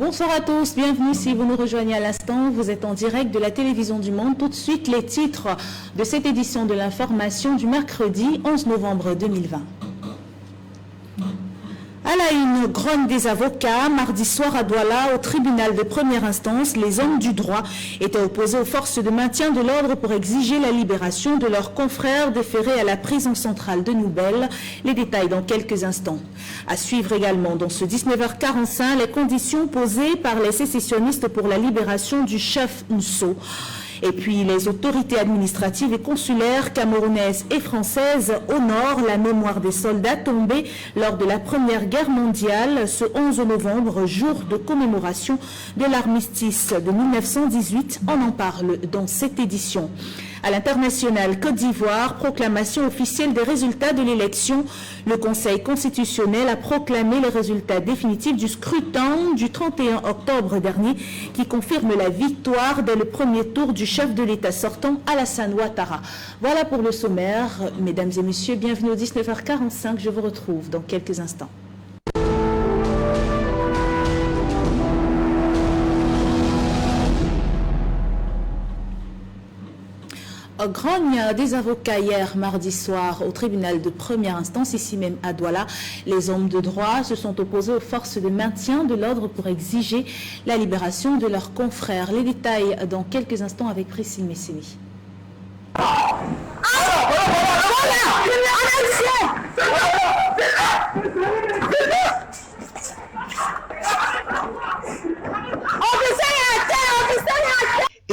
Bonsoir à tous, bienvenue si vous nous rejoignez à l'instant. Vous êtes en direct de la télévision du Monde. Tout de suite, les titres de cette édition de l'information du mercredi 11 novembre 2020. À la une, grogne des avocats. Mardi soir à Douala, au tribunal de première instance, les hommes du droit étaient opposés aux forces de maintien de l'ordre pour exiger la libération de leurs confrères déférés à la prison centrale de Nouvelle. Les détails dans quelques instants. À suivre également dans ce 19h45, les conditions posées par les sécessionnistes pour la libération du chef Nso. Et puis les autorités administratives et consulaires camerounaises et françaises honorent la mémoire des soldats tombés lors de la Première Guerre mondiale ce 11 novembre, jour de commémoration de l'armistice de 1918. On en parle dans cette édition. À l'international, Côte d'Ivoire, proclamation officielle des résultats de l'élection. Le Conseil constitutionnel a proclamé les résultats définitifs du scrutin du 31 octobre dernier qui confirme la victoire dès le premier tour du chef de l'État sortant, Alassane Ouattara. Voilà pour le sommaire. Mesdames et messieurs, bienvenue au 19h45. Je vous retrouve dans quelques instants. Grogne des avocats hier mardi soir au tribunal de première instance, ici même à Douala. Les hommes de droit se sont opposés aux forces de maintien de l'ordre pour exiger la libération de leurs confrères. Les détails dans quelques instants avec Priscille Messeni.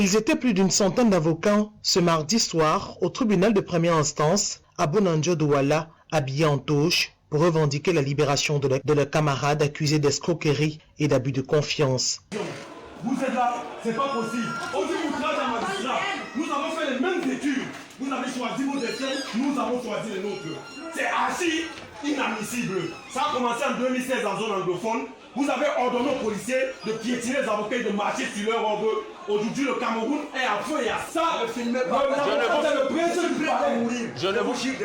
Ils étaient plus d'une centaine d'avocats ce mardi soir au tribunal de première instance à Bonanjo Douala, habillés en touche, pour revendiquer la libération de leurs camarades accusés d'escroquerie et d'abus de confiance. Vous êtes là, c'est pas possible. On dit outrage à magistrat. Nous avons fait les mêmes études. Vous avez choisi vos dessins, nous avons choisi les nôtres. C'est archi inadmissible. Ça a commencé en 2016 en zone anglophone. Vous avez ordonné aux policiers de piétiner les avocats et de marcher sur leur ordre. Aujourd'hui, le Cameroun est à feu et à ça. Ne filmez pas. L'avocat, c'est le prince du palais.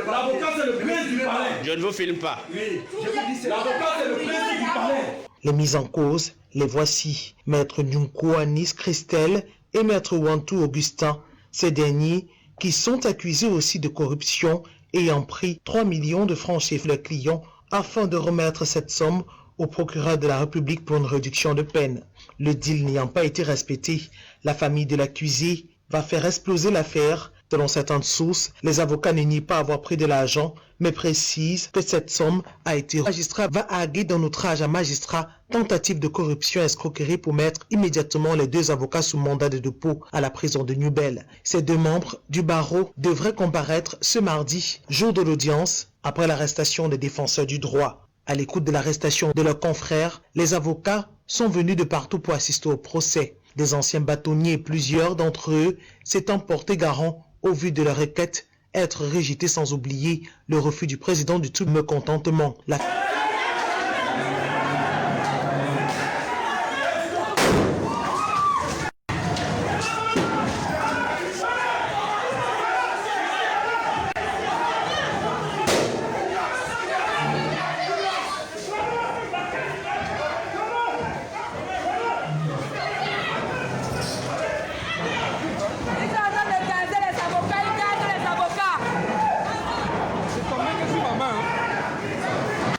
L'avocat, c'est le prince du palais. Je ne vous filme pas. Oui, je vous dis, l'avocat, c'est le prince du palais. Les mises en cause, les voici. Maître Nyunko Anis Christelle et Maître Wantou Augustin. Ces derniers qui sont accusés aussi de corruption ayant pris 3 millions de francs chez leurs clients afin de remettre cette somme au procureur de la République pour une réduction de peine. Le deal n'ayant pas été respecté, la famille de l'accusé va faire exploser l'affaire. Selon certaines sources, les avocats ne nient pas avoir pris de l'argent, mais précisent que cette somme a été... Le magistrat va arguer d'un outrage à magistrat, tentative de corruption et escroquerie pour mettre immédiatement les deux avocats sous mandat de dépôt à la prison de Nouvelle. Ces deux membres du barreau devraient comparaître ce mardi, jour de l'audience, après l'arrestation des défenseurs du droit. À l'écoute de l'arrestation de leurs confrères, les avocats sont venus de partout pour assister au procès. Des anciens bâtonniers et plusieurs d'entre eux s'étant portés garant au vu de leur requête être rejetés, sans oublier le refus du président du tout mécontentement.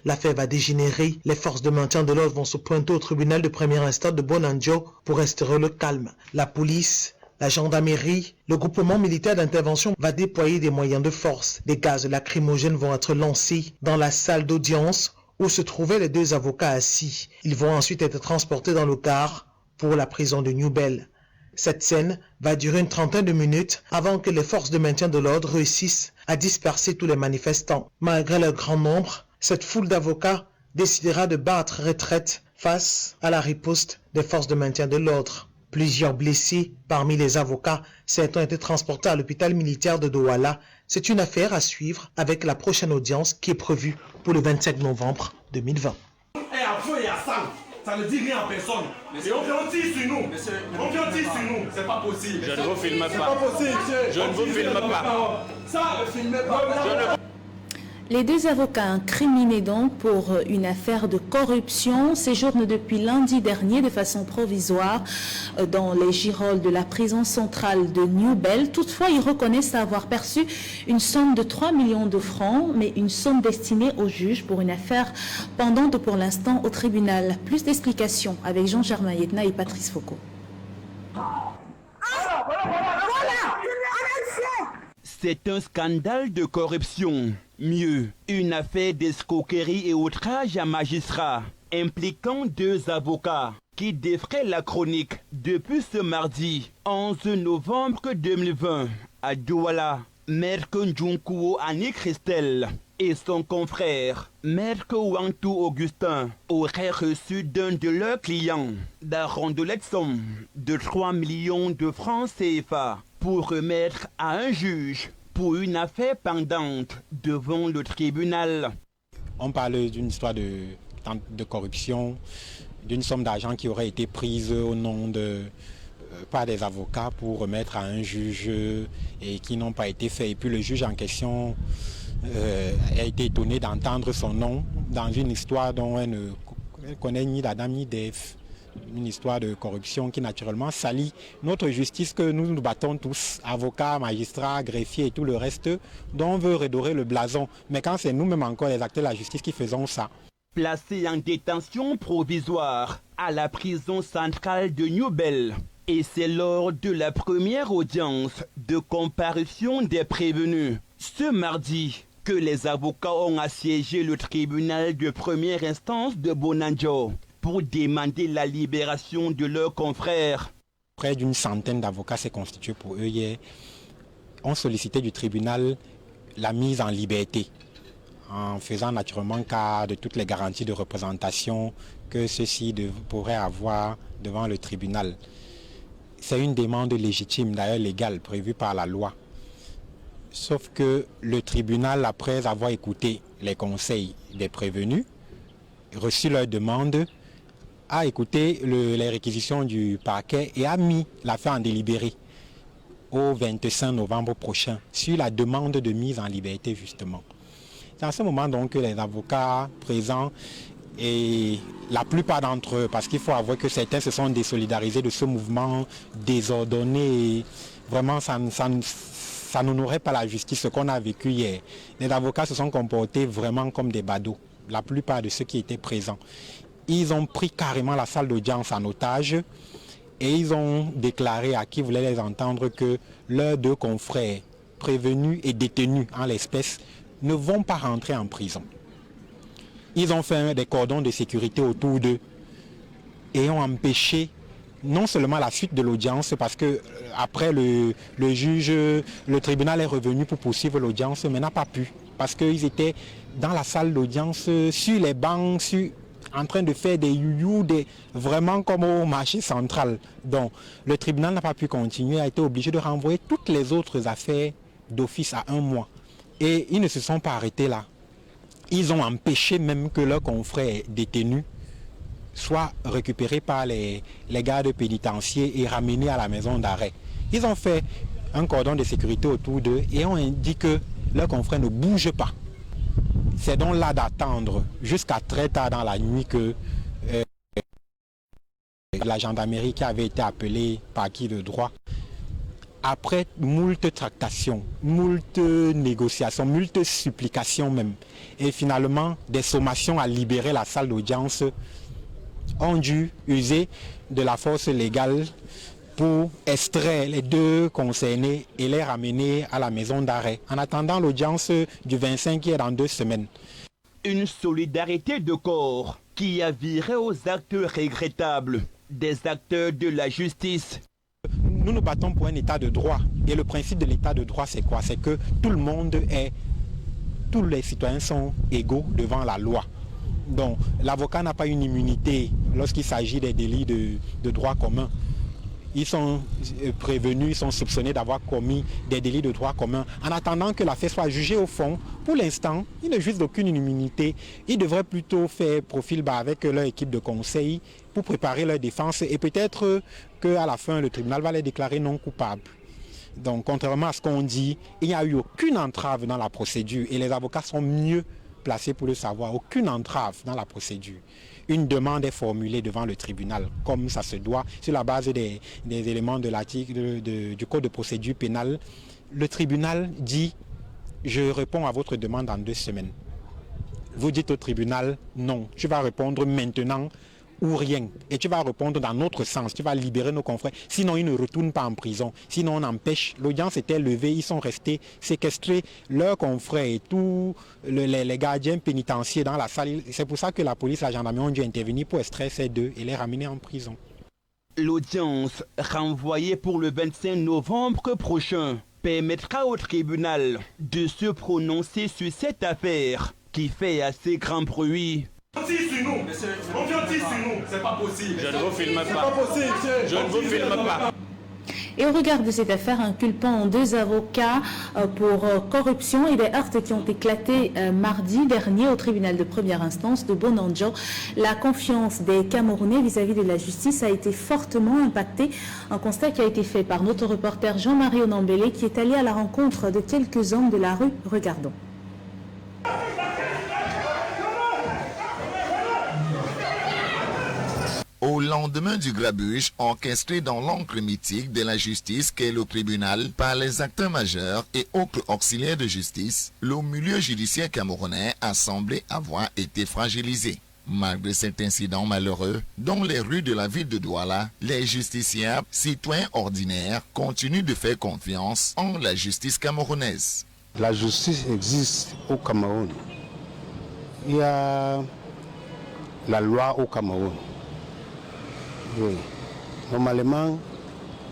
L'affaire va dégénérer. Les forces de maintien de l'ordre vont se pointer au tribunal de première instance de Bonanjo pour restaurer le calme. La police, la gendarmerie, le groupement militaire d'intervention va déployer des moyens de force. Des gaz lacrymogènes vont être lancés dans la salle d'audience où se trouvaient les deux avocats assis. Ils vont ensuite être transportés dans le car pour la prison de Nouvelle. Cette scène va durer une trentaine de minutes avant que les forces de maintien de l'ordre réussissent à disperser tous les manifestants. Malgré leur grand nombre, cette foule d'avocats décidera de battre retraite face à la riposte des forces de maintien de l'ordre. Plusieurs blessés parmi les avocats, certains ont été transportés à l'hôpital militaire de Douala. C'est une affaire à suivre avec la prochaine audience qui est prévue pour le 25 novembre 2020. Et à feu et à sang, ça ne dit rien à personne. Et on tire sur nous. On tire sur nous. C'est pas possible. Je ne vous filme pas. C'est pas possible. Je ne vous filme pas. Ça, ne filmez pas. Les deux avocats incriminés donc pour une affaire de corruption séjournent depuis lundi dernier de façon provisoire dans les girolles de la prison centrale de Newbell. Toutefois, ils reconnaissent avoir perçu une somme de 3 millions de francs, mais une somme destinée au juge pour une affaire pendante pour l'instant au tribunal. Plus d'explications avec Jean-Germain Yetna et Patrice Foucault. C'est un scandale de corruption. Mieux, une affaire d'escroquerie et outrage à magistrat impliquant deux avocats qui défraient la chronique depuis ce mardi 11 novembre 2020 à Douala. Maître Ndjunkuo Annie Christelle et son confrère, Maître Wantou Augustin, auraient reçu d'un de leurs clients la rondelette somme de 3 millions de francs CFA pour remettre à un juge pour une affaire pendante devant le tribunal. On parle d'une histoire de corruption, d'une somme d'argent qui aurait été prise au nom par des avocats pour remettre à un juge et qui n'ont pas été faits. Et puis le juge en question a été étonné d'entendre son nom dans une histoire dont elle ne connaît ni d'Adam ni d'Ève. Une histoire de corruption qui naturellement salit notre justice que nous nous battons tous, avocats, magistrats, greffiers et tout le reste, dont on veut redorer le blason. Mais quand c'est nous-mêmes encore les acteurs de la justice qui faisons ça. Placé en détention provisoire à la prison centrale de Newbell. Et c'est lors de la première audience de comparution des prévenus, ce mardi, que les avocats ont assiégé le tribunal de première instance de Bonanjo pour demander la libération de leurs confrères. Près d'une centaine d'avocats s'est constitué pour eux hier. On sollicitait du tribunal la mise en liberté, en faisant naturellement cas de toutes les garanties de représentation que ceux-ci pourraient avoir devant le tribunal. C'est une demande légitime, d'ailleurs légale, prévue par la loi. Sauf que le tribunal, après avoir écouté les conseils des prévenus, reçu leur demande, a écouté les réquisitions du parquet et a mis l'affaire en délibéré au 25 novembre prochain, sur la demande de mise en liberté justement. C'est à ce moment donc que les avocats présents et la plupart d'entre eux, parce qu'il faut avouer que certains se sont désolidarisés de ce mouvement désordonné, et vraiment ça n'honorait pas la justice, ce qu'on a vécu hier. Les avocats se sont comportés vraiment comme des badauds, la plupart de ceux qui étaient présents. Ils ont pris carrément la salle d'audience en otage et ils ont déclaré à qui voulait les entendre que leurs deux confrères, prévenus et détenus en l'espèce, ne vont pas rentrer en prison. Ils ont fait des cordons de sécurité autour d'eux et ont empêché non seulement la suite de l'audience, parce que après le juge, le tribunal est revenu pour poursuivre l'audience, mais n'a pas pu, parce qu'ils étaient dans la salle d'audience, sur les bancs, en train de faire des youyou, vraiment comme au marché central. Donc le tribunal n'a pas pu continuer, a été obligé de renvoyer toutes les autres affaires d'office à 1 mois. Et ils ne se sont pas arrêtés là. Ils ont empêché même que leurs confrères détenus soient récupérés par les gardes pénitentiaires et ramenés à la maison d'arrêt. Ils ont fait un cordon de sécurité autour d'eux et ont dit que leurs confrères ne bougent pas. C'est donc là d'attendre jusqu'à très tard dans la nuit que la gendarmerie qui avait été appelée par qui de droit, après moult tractations, moult négociations, moult supplications même, et finalement des sommations à libérer la salle d'audience, ont dû user de la force légale pour extraire les deux concernés et les ramener à la maison d'arrêt, en attendant l'audience du 25 qui est dans 2 semaines. Une solidarité de corps qui a viré aux actes regrettables des acteurs de la justice. Nous nous battons pour un état de droit. Et le principe de l'état de droit, c'est quoi? C'est que tous les citoyens sont égaux devant la loi. Donc l'avocat n'a pas une immunité lorsqu'il s'agit des délits de droit commun. Ils sont prévenus, ils sont soupçonnés d'avoir commis des délits de droit commun. En attendant que l'affaire soit jugée au fond, pour l'instant, ils ne jouissent d'aucune immunité. Ils devraient plutôt faire profil bas avec leur équipe de conseil pour préparer leur défense et peut-être qu'à la fin, le tribunal va les déclarer non coupables. Donc, contrairement à ce qu'on dit, il n'y a eu aucune entrave dans la procédure et les avocats sont mieux placés pour le savoir. Aucune entrave dans la procédure. Une demande est formulée devant le tribunal, comme ça se doit, sur la base des éléments de l'article du Code de procédure pénale. Le tribunal dit « Je réponds à votre demande en 2 semaines ». Vous dites au tribunal « Non, tu vas répondre maintenant ». Ou rien. Et tu vas répondre dans notre sens. Tu vas libérer nos confrères. Sinon, ils ne retournent pas en prison. Sinon, on empêche. L'audience était levée. Ils sont restés séquestrés. Leurs confrères et tous les gardiens pénitentiaires dans la salle. C'est pour ça que la police et la gendarmerie ont dû intervenir pour extraire ces deux et les ramener en prison. L'audience, renvoyée pour le 25 novembre prochain, permettra au tribunal de se prononcer sur cette affaire qui fait assez grand bruit. On tire sur nous. On vient tirer sur nous. C'est pas possible. Je ne vous filme pas. C'est pas possible. Je ne vous filme pas. Et au regard de cette affaire inculpant 2 avocats pour corruption et des heurts qui ont éclaté mardi dernier au tribunal de première instance de Bonanjo, la confiance des Camerounais vis-à-vis de la justice a été fortement impactée. Un constat qui a été fait par notre reporter Jean-Marie Onambélé qui est allé à la rencontre de quelques hommes de la rue. Regardons. Au lendemain du grabuge orchestré dans l'encre mythique de la justice qu'est le tribunal par les acteurs majeurs et autres auxiliaires de justice, le milieu judiciaire camerounais a semblé avoir été fragilisé. Malgré cet incident malheureux, dans les rues de la ville de Douala, les justiciables, citoyens ordinaires, continuent de faire confiance en la justice camerounaise. La justice existe au Cameroun. Il y a la loi au Cameroun. Oui. Normalement,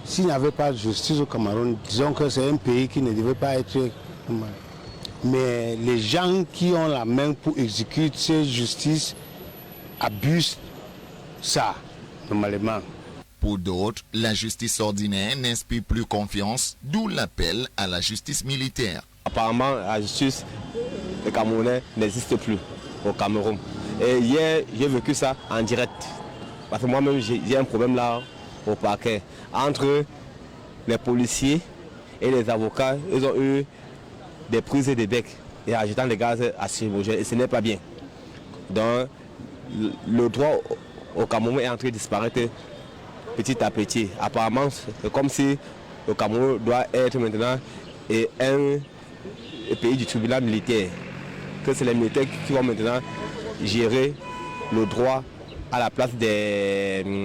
s'il n'y avait pas de justice au Cameroun, disons que c'est un pays qui ne devait pas être... Mais les gens qui ont la main pour exécuter cette justice abusent ça, normalement. Pour d'autres, la justice ordinaire n'inspire plus confiance, d'où l'appel à la justice militaire. Apparemment, la justice des Camerounais n'existe plus au Cameroun. Et hier, j'ai vécu ça en direct. Parce que moi-même, j'ai un problème là au parquet. Entre les policiers et les avocats, ils ont eu des prises et des becs et agitant les gaz lacrymogènes. Et ce n'est pas bien. Donc, le droit au Cameroun est en train de disparaître petit à petit. Apparemment, c'est comme si le Cameroun doit être maintenant un pays du tribunal militaire. Que c'est les militaires qui vont maintenant gérer le droit à la place des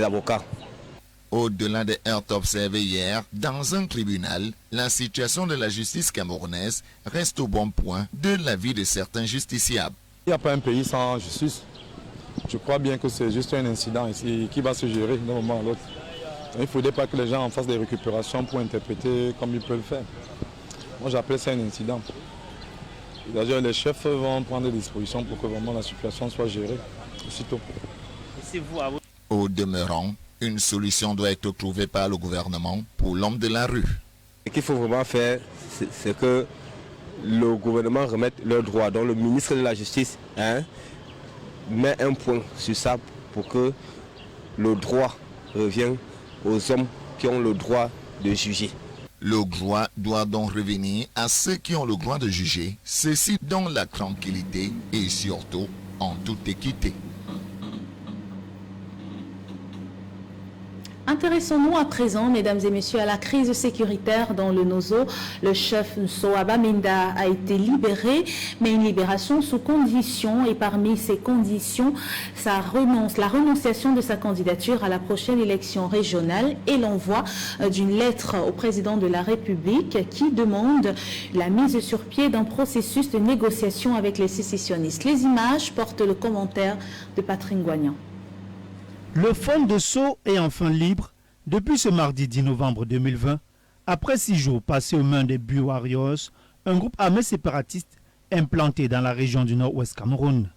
avocats. Au-delà des heurts observés hier, dans un tribunal, la situation de la justice camerounaise reste au bon point de l'avis de certains justiciables. Il n'y a pas un pays sans justice. Je crois bien que c'est juste un incident ici qui va se gérer d'un moment à l'autre. Il ne faudrait pas que les gens en fassent des récupérations pour interpréter comme ils peuvent le faire. Moi j'appelle ça un incident. D'ailleurs les chefs vont prendre des dispositions pour que vraiment la situation soit gérée aussitôt. Au demeurant, une solution doit être trouvée par le gouvernement pour l'homme de la rue. Ce qu'il faut vraiment faire, c'est que le gouvernement remette leurs droits. Donc le ministre de la Justice met un point sur ça pour que le droit revienne aux hommes qui ont le droit de juger. Le droit doit donc revenir à ceux qui ont le droit de juger, ceci dans la tranquillité et surtout en toute équité. Intéressons-nous à présent, mesdames et messieurs, à la crise sécuritaire dans le Nozo. Le chef Nsoaba Minda a été libéré, mais une libération sous condition. Et parmi ces conditions, la renonciation de sa candidature à la prochaine élection régionale et l'envoi d'une lettre au président de la République qui demande la mise sur pied d'un processus de négociation avec les sécessionnistes. Les images portent le commentaire de Patrick Guagnan. Le Fond de Sceaux est enfin libre depuis ce mardi 10 novembre 2020, après 6 jours passés aux mains des Buwarriors, un groupe armé séparatiste implanté dans la région du nord-ouest Cameroun.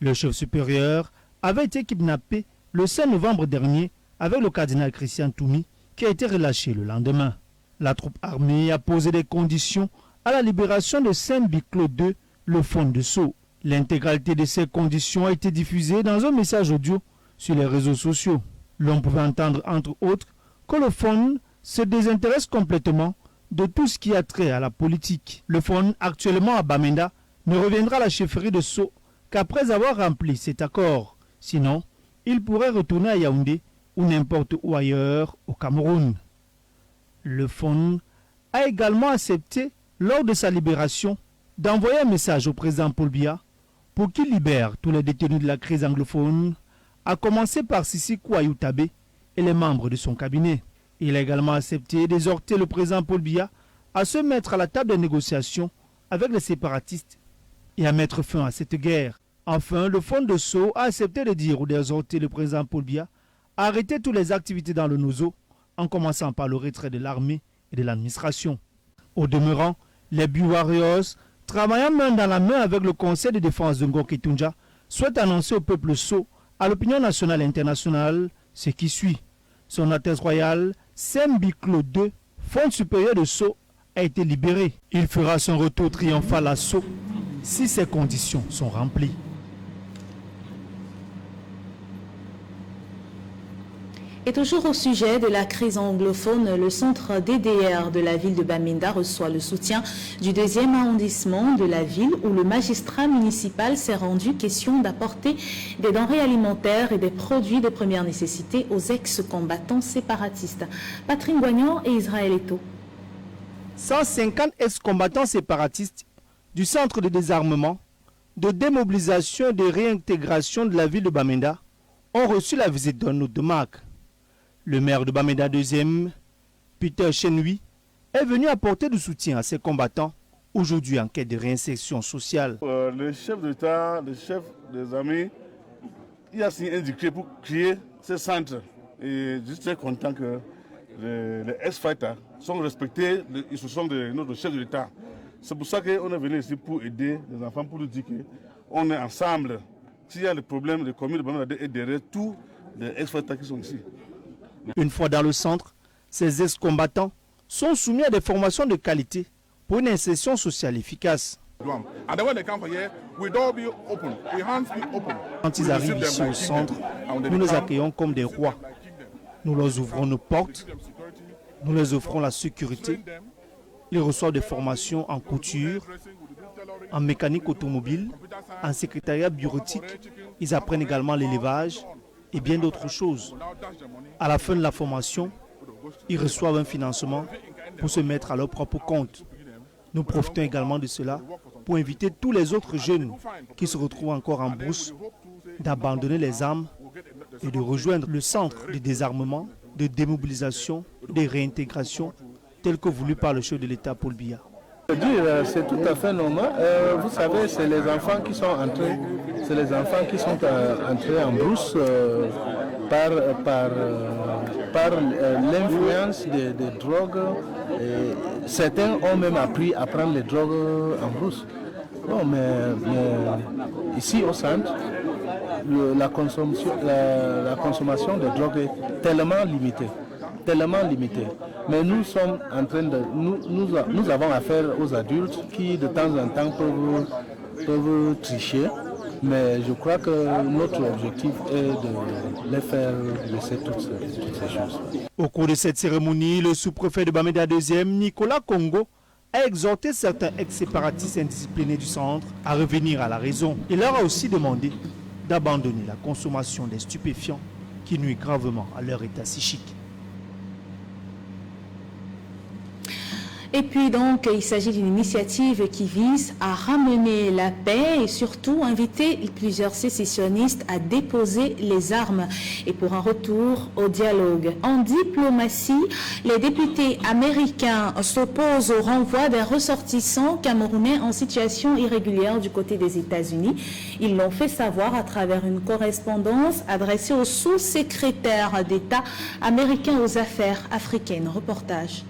Le chef supérieur avait été kidnappé le 5 novembre dernier avec le cardinal Christian Toumi qui a été relâché le lendemain. La troupe armée a posé des conditions à la libération de Saint-Biclo II, le Fond de Sceaux. L'intégralité de ces conditions a été diffusée dans un message audio sur les réseaux sociaux. L'on pouvait entendre entre autres que le Fond se désintéresse complètement de tout ce qui a trait à la politique. Le FON, actuellement à Bamenda, ne reviendra à la chefferie de Sceaux qu'après avoir rempli cet accord. Sinon, il pourrait retourner à Yaoundé ou n'importe où ailleurs au Cameroun. Le FON a également accepté, lors de sa libération, d'envoyer un message au président Paul Biya pour qu'il libère tous les détenus de la crise anglophone, à commencer par Sissi Kouayou Tabé et les membres de son cabinet. Il a également accepté d'exhorter le président Paul Biya à se mettre à la table de négociation avec les séparatistes et à mettre fin à cette guerre. Enfin, le Fonds de Sceaux a accepté de dire ou d'exhorter le président Paul Biya à arrêter toutes les activités dans le Nozo, en commençant par le retrait de l'armée et de l'administration. Au demeurant, les Biwarriors, travaillant main dans la main avec le Conseil de défense de Ngok Etunja, souhaitent annoncer au peuple Sceaux, à l'opinion nationale et internationale, ce qui suit. Son Altesse royale, Sembiklo II, Fonds supérieur de Sceaux, a été libéré. Il fera son retour triomphal à Sceaux si ces conditions sont remplies. Et toujours au sujet de la crise anglophone, le centre DDR de la ville de Bamenda reçoit le soutien du 2e arrondissement de la ville où le magistrat municipal s'est rendu question d'apporter des denrées alimentaires et des produits de première nécessité aux ex-combattants séparatistes. Patrick Guagnon et Israël Eto. 150 ex-combattants séparatistes du centre de désarmement, de démobilisation et de réintégration de la ville de Bamenda ont reçu la visite d'un hôte de marque. Le maire de Bamenda 2e, Peter Chenui, est venu apporter du soutien à ces combattants, aujourd'hui en quête de réinsertion sociale. Le chef de l'État, le chef des armées, il a signé un décret pour créer ce centre. Et je suis très content que les ex-fighters sont respectés, ils sont de notre chef de l'État. C'est pour ça qu'on est venu ici pour aider les enfants, pour nous dire qu'on est ensemble. S'il y a des problèmes, les communes de Bamenda et derrière tous les ex-fighters qui sont ici. Une fois dans le centre, ces ex-combattants sont soumis à des formations de qualité pour une insertion sociale efficace. Quand ils arrivent ici au centre, nous les accueillons comme des rois. Nous leur ouvrons nos portes, nous leur offrons la sécurité. Ils reçoivent des formations en couture, en mécanique automobile, en secrétariat bureautique. Ils apprennent également l'élevage et bien d'autres choses. À la fin de la formation, ils reçoivent un financement pour se mettre à leur propre compte. Nous profitons également de cela pour inviter tous les autres jeunes qui se retrouvent encore en brousse d'abandonner les armes et de rejoindre le centre de désarmement, de démobilisation, de réintégration tel que voulu par le chef de l'État Paul Biya. C'est tout à fait normal. Vous savez, c'est les enfants qui sont entrés, en brousse par l'influence des drogues. Et certains ont même appris à prendre les drogues en brousse. Bon, mais ici au centre, la consommation de drogue est tellement limitée. Mais nous sommes en train de... Nous avons affaire aux adultes qui de temps en temps peuvent tricher. Mais je crois que notre objectif est de les faire laisser toutes ces choses. Au cours de cette cérémonie, le sous-préfet de Bamenda 2e, Nicolas Congo, a exhorté certains ex-séparatistes indisciplinés du centre à revenir à la raison. Il leur a aussi demandé d'abandonner la consommation des stupéfiants qui nuit gravement à leur état psychique. Et puis donc, il s'agit d'une initiative qui vise à ramener la paix et surtout inviter plusieurs sécessionnistes à déposer les armes et pour un retour au dialogue. En diplomatie, les députés américains s'opposent au renvoi des ressortissants camerounais en situation irrégulière du côté des États-Unis. Ils l'ont fait savoir à travers une correspondance adressée au sous-secrétaire d'État américain aux affaires africaines. Reportage.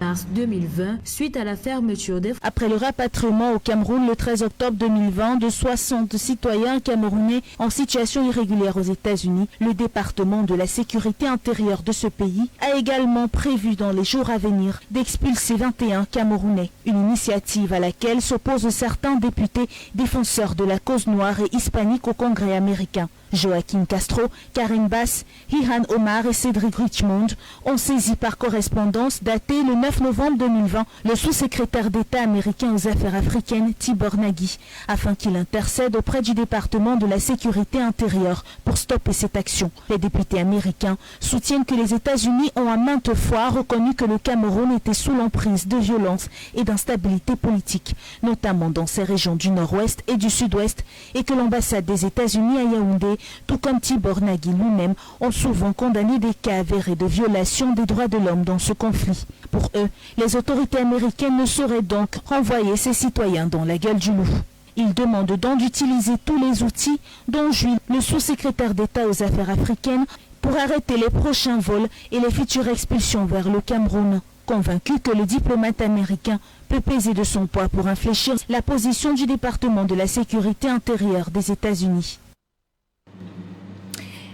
Mars 2020, suite à la fermeture des... Après le rapatriement au Cameroun le 13 octobre 2020 de 60 citoyens camerounais en situation irrégulière aux États-Unis, le département de la sécurité intérieure de ce pays a également prévu dans les jours à venir d'expulser 21 Camerounais. Une initiative à laquelle s'opposent certains députés défenseurs de la cause noire et hispanique au Congrès américain. Joaquin Castro, Karim Bass, Hihan Omar et Cédric Richmond ont saisi par correspondance datée le 9 novembre 2020 le sous-secrétaire d'État américain aux affaires africaines Tibor Nagy afin qu'il intercède auprès du département de la sécurité intérieure pour stopper cette action. Les députés américains soutiennent que les États-Unis ont à maintes fois reconnu que le Cameroun était sous l'emprise de violences et d'instabilité politique, notamment dans ces régions du nord-ouest et du sud-ouest, et que l'ambassade des États-Unis à Yaoundé, tout comme Tibor Nagy lui-même, ont souvent condamné des cas avérés de violation des droits de l'homme dans ce conflit. Pour eux, les autorités américaines ne sauraient donc renvoyer ces citoyens dans la gueule du loup. Ils demandent donc d'utiliser tous les outils dont jouit le sous-secrétaire d'État aux affaires africaines pour arrêter les prochains vols et les futures expulsions vers le Cameroun. Convaincu que le diplomate américain peut peser de son poids pour infléchir la position du département de la sécurité intérieure des États-Unis.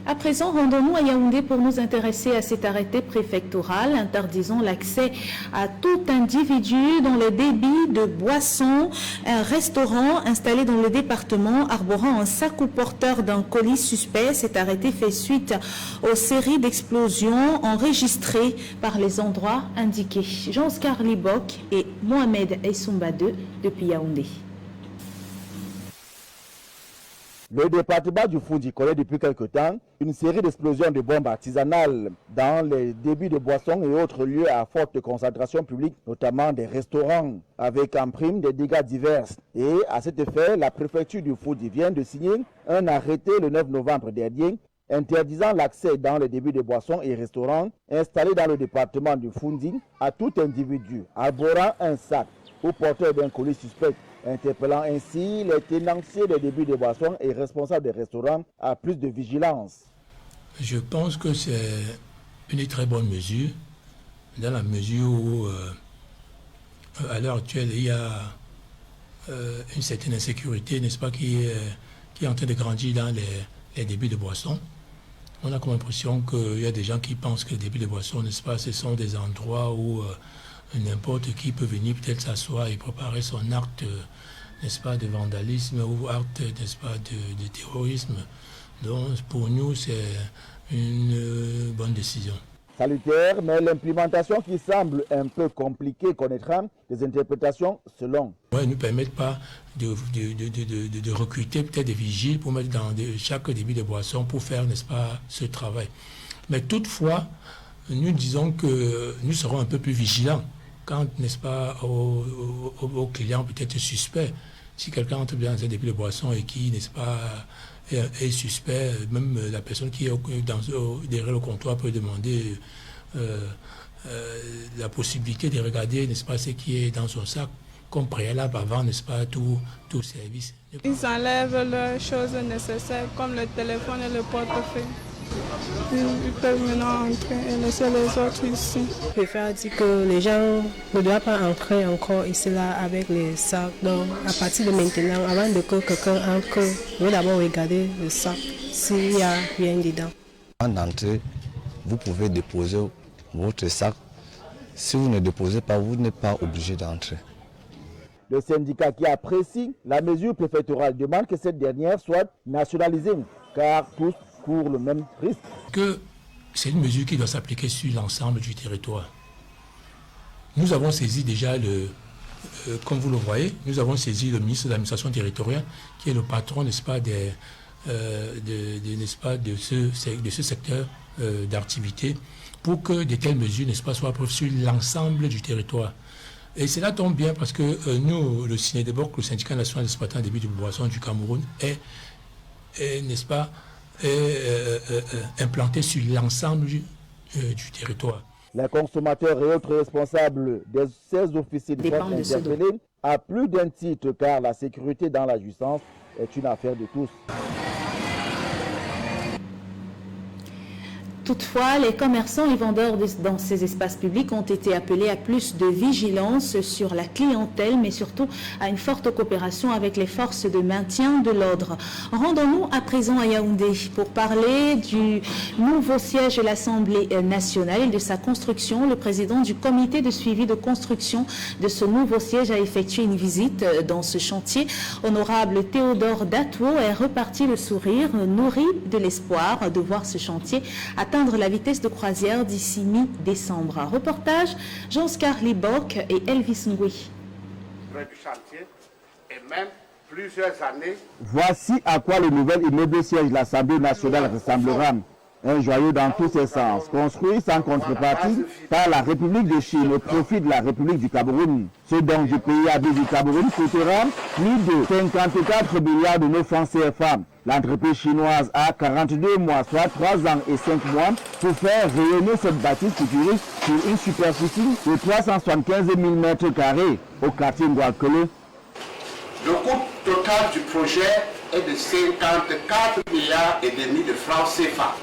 À présent, rendons-nous à Yaoundé pour nous intéresser à cet arrêté préfectoral interdisant l'accès à tout individu dans le débit de boissons. Un restaurant installé dans le département arborant un sac ou porteur d'un colis suspect. Cet arrêté fait suite aux séries d'explosions enregistrées par les endroits indiqués. Jean-Oscar Libok et Mohamed Essoumba II depuis Yaoundé. Le département du Foundi connaît depuis quelque temps une série d'explosions de bombes artisanales dans les débits de boissons et autres lieux à forte concentration publique, notamment des restaurants, avec en prime des dégâts divers. Et à cet effet, la préfecture du Foundi vient de signer un arrêté le 9 novembre dernier interdisant l'accès dans les débits de boissons et restaurants installés dans le département du Foundi à tout individu arborant un sac ou porteur d'un colis suspect, interpellant ainsi les tenanciers des débits de boissons et responsables des restaurants à plus de vigilance. Je pense que c'est une très bonne mesure, dans la mesure où, à l'heure actuelle, il y a une certaine insécurité, n'est-ce pas, qui est en train de grandir dans les débits de boissons. On a comme l'impression qu'il y a des gens qui pensent que les débits de boissons, n'est-ce pas, ce sont des endroits où n'importe qui peut venir peut-être s'asseoir et préparer son acte, n'est-ce pas, de vandalisme ou acte, n'est-ce pas, de terrorisme. Donc pour nous, c'est une bonne décision. Salutaire, mais l'implémentation qui semble un peu compliquée connaîtra des interprétations selon. Ouais, ne nous permettent pas de recruter peut-être des vigiles pour mettre dans chaque débit de boisson pour faire, n'est-ce pas, ce travail. Mais toutefois, nous disons que nous serons un peu plus vigilants quant, n'est-ce pas, aux clients peut-être suspects. Si quelqu'un entre bien dans un débit de boisson et qui, n'est-ce pas, est suspect, même la personne qui est derrière le comptoir peut demander la possibilité de regarder, n'est-ce pas, ce qui est dans son sac, comme préalable avant, n'est-ce pas, tout service. Ils enlèvent leurs choses nécessaires comme le téléphone et le portefeuille. Ils peuvent maintenant entrer et laisser les autres ici. Je préfère dire que les gens ne doivent pas entrer encore ici là avec les sacs. Donc à partir de maintenant, avant que quelqu'un entre, il faut d'abord regarder le sac s'il n'y a rien dedans. En entrée, vous pouvez déposer votre sac. Si vous ne déposez pas, vous n'êtes pas obligé d'entrer. Le syndicat qui apprécie la mesure préfectorale demande que cette dernière soit nationalisée, car tous courent le même risque. Que c'est une mesure qui doit s'appliquer sur l'ensemble du territoire. Nous avons saisi déjà comme vous le voyez, nous avons saisi le ministre de l'administration territoriale, qui est le patron, n'est-ce pas, n'est-ce pas, de ce secteur d'activité, pour que de telles mesures, n'est-ce pas, soient prises sur l'ensemble du territoire. Et cela tombe bien parce que nous, le SINEDEBOC, le syndicat national d'exploitants des débits de boissons du Cameroun, n'est-ce pas, implanté sur l'ensemble du territoire. Les consommateurs et autres responsables des 16 officiers de sont interpellés à plus d'un titre, car la sécurité dans la jouissance est une affaire de tous. Toutefois, les commerçants et vendeurs dans ces espaces publics ont été appelés à plus de vigilance sur la clientèle, mais surtout à une forte coopération avec les forces de maintien de l'ordre. Rendons-nous à présent à Yaoundé pour parler du nouveau siège de l'Assemblée nationale et de sa construction. Le président du comité de suivi de construction de ce nouveau siège a effectué une visite dans ce chantier. Honorable Théodore Datouo est reparti le sourire, nourri de l'espoir de voir ce chantier atteindre la vitesse de croisière d'ici mi-décembre. Reportage Jean-Scar Libok et Elvis Ngui. Du chantier et même plusieurs années. Voici à quoi le nouvel immeuble siège de l'Assemblée nationale ressemblera. Un joyau dans tous ses sens, construit sans contrepartie par la République de Chine au profit de la République du Cameroun. Ce don du pays habité du Cameroun coûtera plus de 54 milliards de nos francs CFA. L'entreprise chinoise a 42 mois, soit 3 ans et 5 mois, pour faire rayonner cette bâtisse futuriste sur une superficie de 375 000 m² au quartier Ngouakele. Le coût total du projet est de 54 milliards et demi de francs CFA.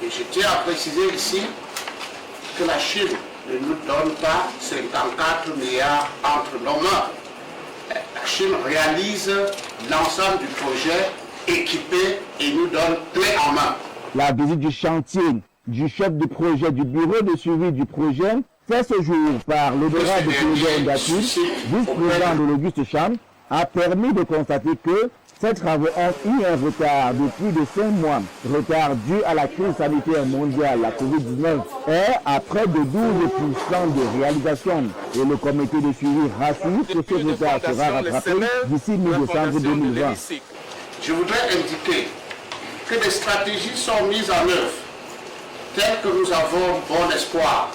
Et je tiens à préciser ici que la Chine ne nous donne pas 54 milliards entre nos mains. La Chine réalise l'ensemble du projet équipé et nous donne clé en main. La visite du chantier du chef de projet du bureau de suivi du projet fait ce jour par l'honorable Théodore Datouo, vice-président de l'Auguste Chambre, a permis de constater que ces travaux ont eu un retard de plus de 5 mois, retard dû à la crise sanitaire mondiale, la Covid-19, et à près de 12% de réalisation. Et le comité de suivi rassure que ce retard sera rattrapé d'ici mi-décembre 2020. Je voudrais indiquer que des stratégies sont mises en œuvre, telles que nous avons bon espoir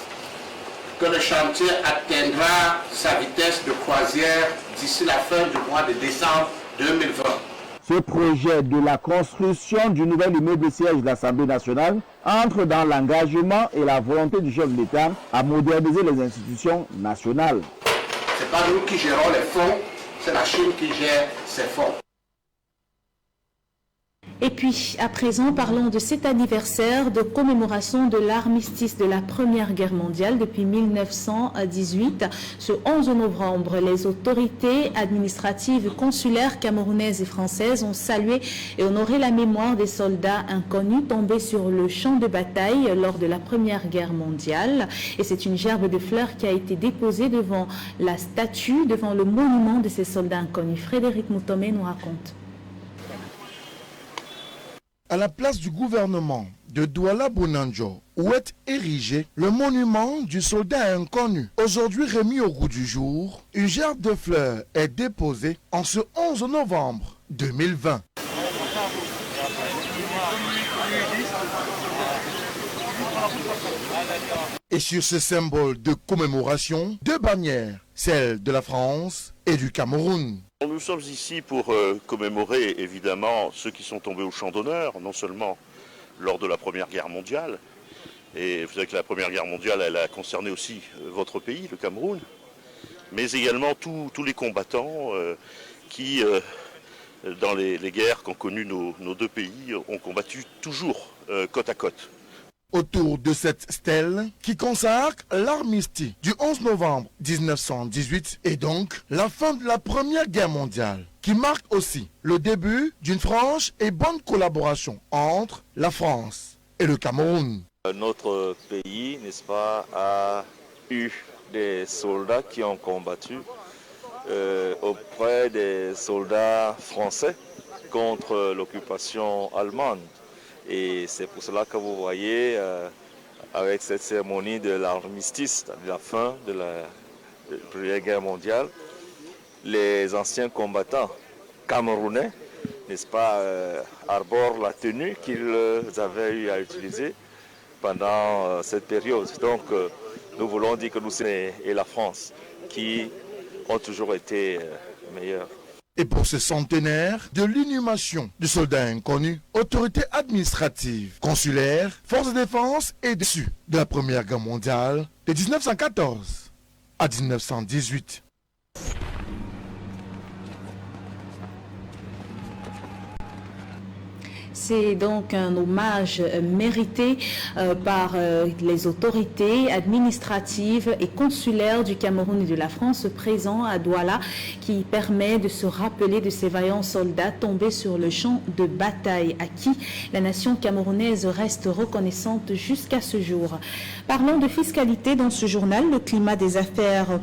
que le chantier atteindra sa vitesse de croisière d'ici la fin du mois de décembre 2020. Ce projet de la construction du nouvel immeuble siège de l'Assemblée nationale entre dans l'engagement et la volonté du chef de l'État à moderniser les institutions nationales. Ce n'est pas nous qui gérons les fonds, c'est la Chine qui gère ces fonds. Et puis, à présent, parlons de cet anniversaire de commémoration de l'armistice de la Première Guerre mondiale depuis 1918. Ce 11 novembre, les autorités administratives, consulaires camerounaises et françaises ont salué et honoré la mémoire des soldats inconnus tombés sur le champ de bataille lors de la Première Guerre mondiale. Et c'est une gerbe de fleurs qui a été déposée devant la statue, devant le monument de ces soldats inconnus. Frédéric Moutomé nous raconte. À la place du gouvernement de Douala Bonanjo, où est érigé le monument du soldat inconnu, aujourd'hui remis au goût du jour, une gerbe de fleurs est déposée en ce 11 novembre 2020. Et sur ce symbole de commémoration, deux bannières, celle de la France et du Cameroun. Nous sommes ici pour commémorer évidemment ceux qui sont tombés au champ d'honneur, non seulement lors de la Première Guerre mondiale, et vous savez que la Première Guerre mondiale elle a concerné aussi votre pays, le Cameroun, mais également tous les combattants qui, dans les guerres qu'ont connues nos deux pays, ont combattu toujours côte à côte. Autour de cette stèle qui consacre l'armistice du 11 novembre 1918 et donc la fin de la Première Guerre mondiale, qui marque aussi le début d'une franche et bonne collaboration entre la France et le Cameroun. Notre pays, n'est-ce pas, a eu des soldats qui ont combattu auprès des soldats français contre l'occupation allemande. Et c'est pour cela que vous voyez, avec cette cérémonie de l'armistice, de la fin de la Première Guerre mondiale, les anciens combattants camerounais, n'est-ce pas, arborent la tenue qu'ils avaient eu à utiliser pendant cette période. Donc, nous voulons dire que nous sommes et la France qui ont toujours été meilleurs. Et pour ce centenaire de l'inhumation du soldat inconnu, autorités administratives, consulaires, forces de défense et dessus de la Première Guerre mondiale de 1914 à 1918. C'est donc un hommage mérité par les autorités administratives et consulaires du Cameroun et de la France présents à Douala, qui permet de se rappeler de ces vaillants soldats tombés sur le champ de bataille, à qui la nation camerounaise reste reconnaissante jusqu'à ce jour. Parlons de fiscalité dans ce journal. Le climat des affaires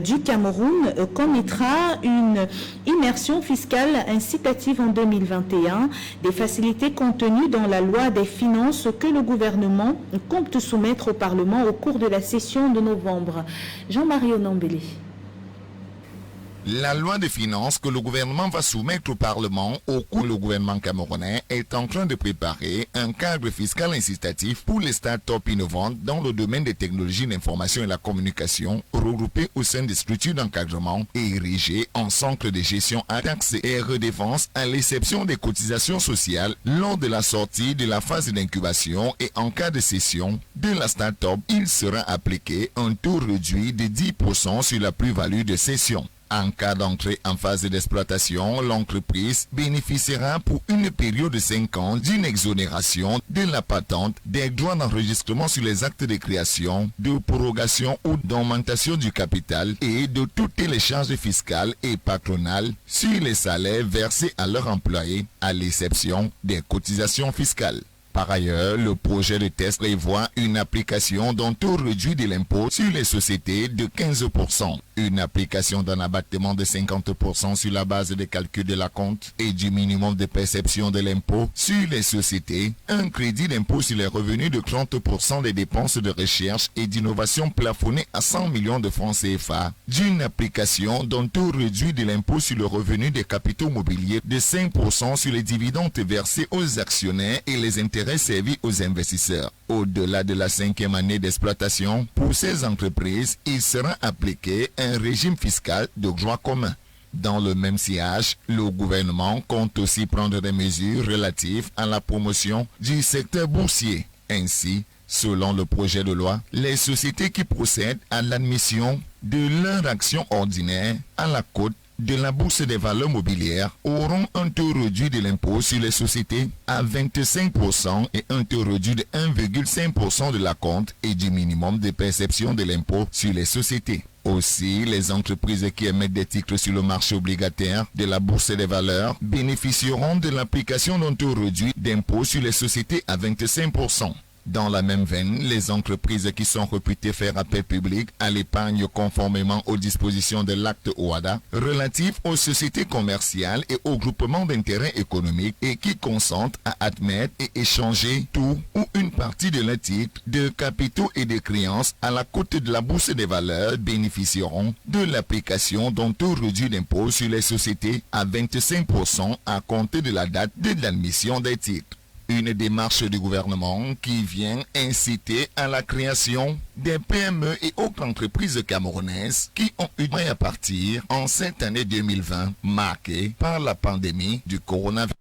du Cameroun connaîtra une immersion fiscale incitative en 2021, des facilités contenues dans la loi des finances que le gouvernement compte soumettre au Parlement au cours de la session de novembre. Jean-Marie Onambélé. La loi des finances que le gouvernement va soumettre au Parlement au cours du gouvernement camerounais est en train de préparer un cadre fiscal incitatif pour les start-up innovantes dans le domaine des technologies d'information et la communication, regroupées au sein des structures d'encadrement et érigées en centre de gestion à taxes et redéfense, à l'exception des cotisations sociales lors de la sortie de la phase d'incubation, et en cas de cession de la start-up, il sera appliqué un taux réduit de 10% sur la plus-value de cession. En cas d'entrée en phase d'exploitation, l'entreprise bénéficiera pour une période de 5 ans d'une exonération de la patente, des droits d'enregistrement sur les actes de création, de prorogation ou d'augmentation du capital et de toutes les charges fiscales et patronales sur les salaires versés à leurs employés, à l'exception des cotisations fiscales. Par ailleurs, le projet de test prévoit une application d'un taux réduit de l'impôt sur les sociétés de 15%, une application d'un abattement de 50% sur la base de calcul de la compte et du minimum de perception de l'impôt sur les sociétés, un crédit d'impôt sur les revenus de 30% des dépenses de recherche et d'innovation plafonné à 100 millions de francs CFA, d'une application d'un taux réduit de l'impôt sur le revenu des capitaux mobiliers de 5% sur les dividendes versés aux actionnaires et les intérêts servis aux investisseurs. Au-delà de la 5e année d'exploitation, pour ces entreprises, il sera appliqué un régime fiscal de droit commun. Dans le même sillage, le gouvernement compte aussi prendre des mesures relatives à la promotion du secteur boursier. Ainsi, selon le projet de loi, les sociétés qui procèdent à l'admission de leur action ordinaire à la cote de la bourse des valeurs mobilières auront un taux réduit de l'impôt sur les sociétés à 25% et un taux réduit de 1,5% de la compte et du minimum de perception de l'impôt sur les sociétés. Aussi, les entreprises qui émettent des titres sur le marché obligataire de la bourse des valeurs bénéficieront de l'application d'un taux réduit d'impôt sur les sociétés à 25%. Dans la même veine, les entreprises qui sont réputées faire appel public à l'épargne conformément aux dispositions de l'acte OHADA relatif aux sociétés commerciales et aux groupements d'intérêt économique et qui consentent à admettre et échanger tout ou une partie de leurs titres, de capitaux et de créances à la cote de la bourse des valeurs bénéficieront de l'application d'un taux réduit d'impôt sur les sociétés à 25% à compter de la date de l'admission des titres. Une démarche du gouvernement qui vient inciter à la création des PME et autres entreprises camerounaises qui ont eu à partir en cette année 2020 marquée par la pandémie du coronavirus.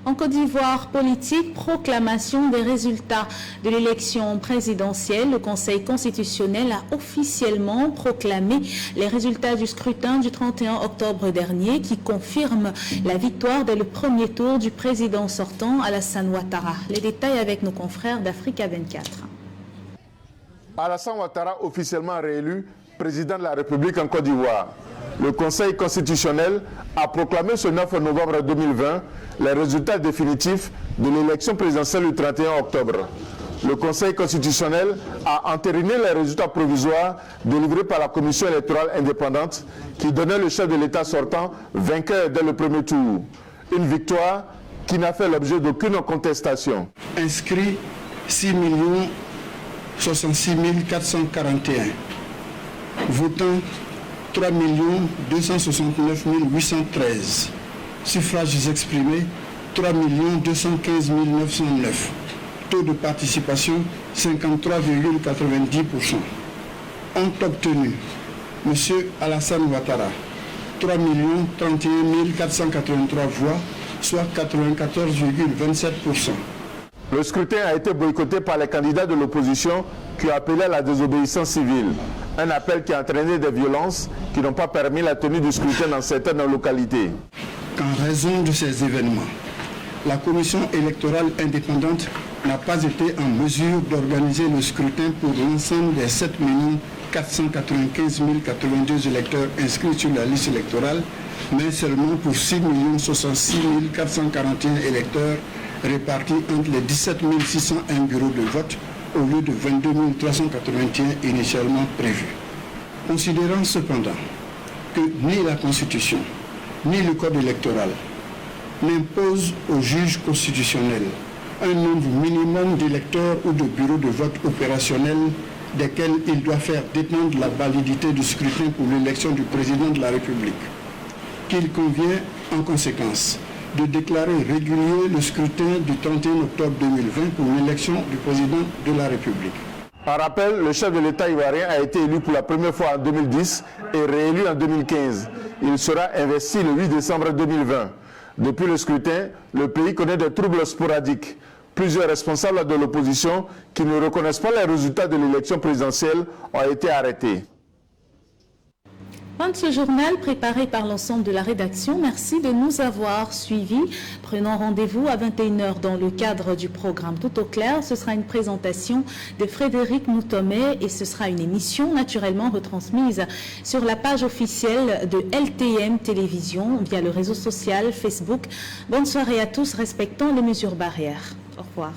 En Côte d'Ivoire, politique, proclamation des résultats de l'élection présidentielle. Le Conseil constitutionnel a officiellement proclamé les résultats du scrutin du 31 octobre dernier qui confirment la victoire dès le premier tour du président sortant Alassane Ouattara. Les détails avec nos confrères d'Africa 24. Alassane Ouattara officiellement réélu président de la République en Côte d'Ivoire. Le Conseil constitutionnel a proclamé ce 9 novembre 2020 les résultats définitifs de l'élection présidentielle du 31 octobre. Le Conseil constitutionnel a entériné les résultats provisoires délivrés par la Commission électorale indépendante qui donnait le chef de l'État sortant vainqueur dès le premier tour. Une victoire qui n'a fait l'objet d'aucune contestation. Inscrit 6 66 441. Votant 3 269 813. Suffrages exprimés 3 215 909. Taux de participation 53,90%. Ont obtenu M. Alassane Ouattara 3 031 483 voix, soit 94,27%. Le scrutin a été boycotté par les candidats de l'opposition qui ont appelé à la désobéissance civile. Un appel qui a entraîné des violences qui n'ont pas permis la tenue du scrutin dans certaines localités. En raison de ces événements, la commission électorale indépendante n'a pas été en mesure d'organiser le scrutin pour l'ensemble des 7 495 082 électeurs inscrits sur la liste électorale, mais seulement pour 6 066 441 électeurs répartis entre les 17 601 bureaux de vote au lieu de 22 381 initialement prévus. Considérant cependant que ni la Constitution ni le Code électoral n'imposent au juge constitutionnel un nombre minimum d'électeurs ou de bureaux de vote opérationnels desquels il doit faire dépendre la validité du scrutin pour l'élection du président de la République, qu'il convient en conséquence de déclarer régulier le scrutin du 31 octobre 2020 pour l'élection du président de la République. Par rappel, le chef de l'État ivoirien a été élu pour la première fois en 2010 et réélu en 2015. Il sera investi le 8 décembre 2020. Depuis le scrutin, le pays connaît des troubles sporadiques. Plusieurs responsables de l'opposition qui ne reconnaissent pas les résultats de l'élection présidentielle ont été arrêtés. Fin de ce journal préparé par l'ensemble de la rédaction. Merci de nous avoir suivis. Prenons rendez-vous à 21h dans le cadre du programme Tout au clair. Ce sera une présentation de Frédéric Moutomé et ce sera une émission naturellement retransmise sur la page officielle de LTM Télévision via le réseau social Facebook. Bonne soirée à tous, respectons les mesures barrières. Au revoir.